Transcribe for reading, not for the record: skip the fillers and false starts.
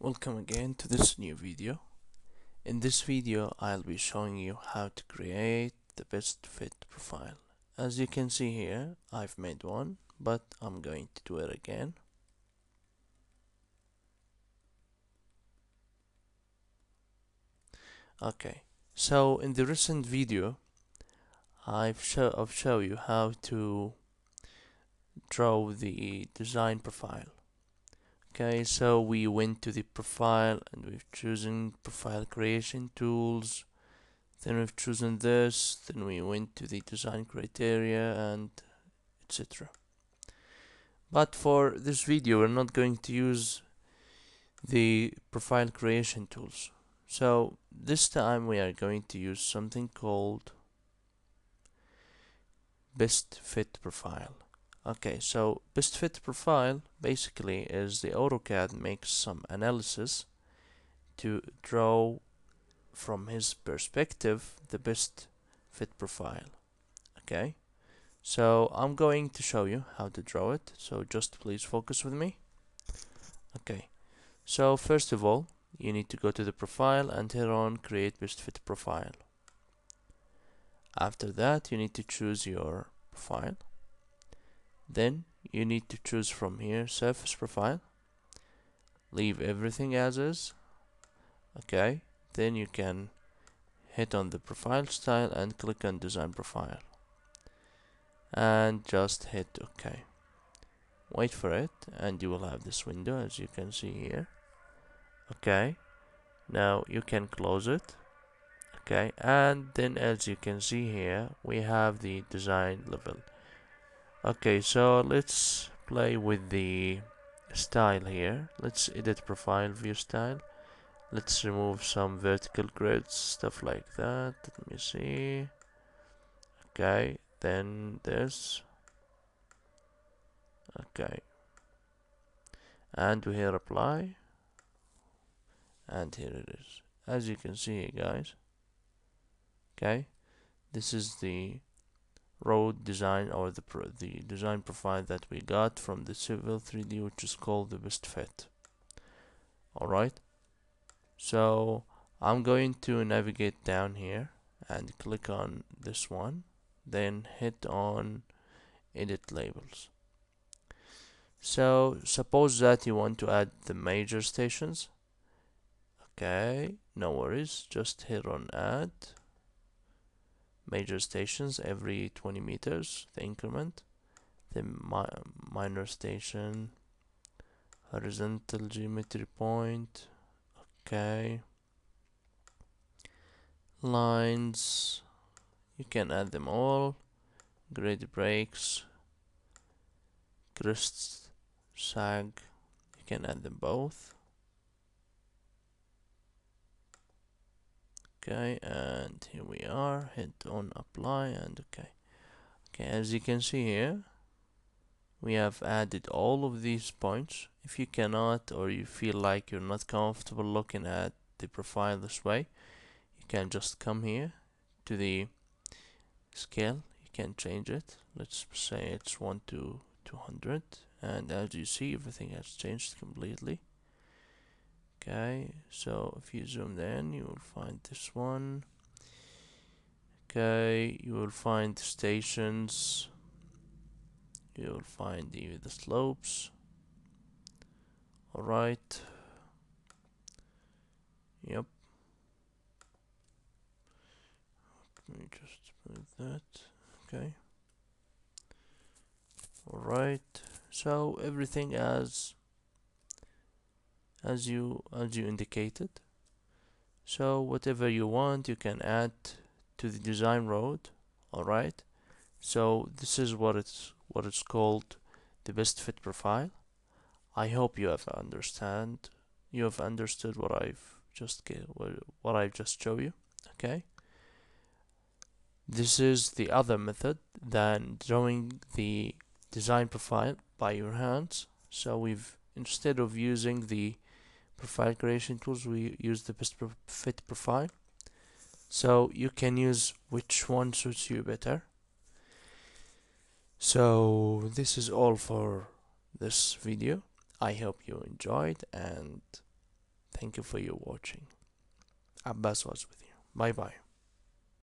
Welcome again to this new video. In this video I'll be showing you how to create the best fit profile. As you can see here, I've made one, but I'm going to do it again. Okay, so in the recent video I've show you how to draw the design profile. Okay, so we went to the profile and we've chosen profile creation tools. Then we've chosen this, then we went to the design criteria and etc. But for this video we're not going to use the profile creation tools. So this time we are going to use something called best fit profile. Okay, so best fit profile basically is the Autocad makes some analysis to draw from his perspective the best fit profile. Okay, so I'm going to show you how to draw it, so just please focus with me. Okay, so first of all you need to go to the profile and hit on create best fit profile. After that you need to choose your profile. Then you need to choose from here surface profile, leave everything as is. Okay, then you can hit on the profile style and click on design profile and just hit OK. Wait for it and you will have this window as you can see here. Okay, now you can close it. Okay, and then as you can see here we have the design level. Okay, so let's play with the style here. Let's edit profile view style. Let's remove some vertical grids, stuff like that. Let me see. Okay, then this. Okay, and we hit apply, and here it is. As you can see, guys. Okay, this is the road design or the design profile that we got from the Civil 3D, which is called the best fit. Alright, so I'm going to navigate down here and click on this one, then hit on edit labels. So suppose that you want to add the major stations. Okay, no worries, just hit on add major stations every 20 meters, the increment, the minor station, horizontal geometry point. Okay, lines, you can add them all, grade breaks, crests, sag, you can add them both. Okay, and here we are, hit on apply and okay. Okay, as you can see here, we have added all of these points. If you cannot or you feel like you're not comfortable looking at the profile this way, you can just come here to the scale, you can change it. Let's say it's 1 to 200, and as you see everything has changed completely. Okay, so if you zoom in, you will find this one. Okay, you will find the stations, you will find the slopes. Alright, yep, let me just move that. Okay, alright, so everything as you indicated. So whatever you want you can add to the design road. Alright, so this is what it's called, the best fit profile. I hope you have understood what I've just showed you. Okay, this is the other method than drawing the design profile by your hands. So we've, instead of using the profile creation tools, we use the best fit profile. So you can use which one suits you better. So this is all for this video. I hope you enjoyed, and Thank you for your watching. Abbas was with you. Bye bye.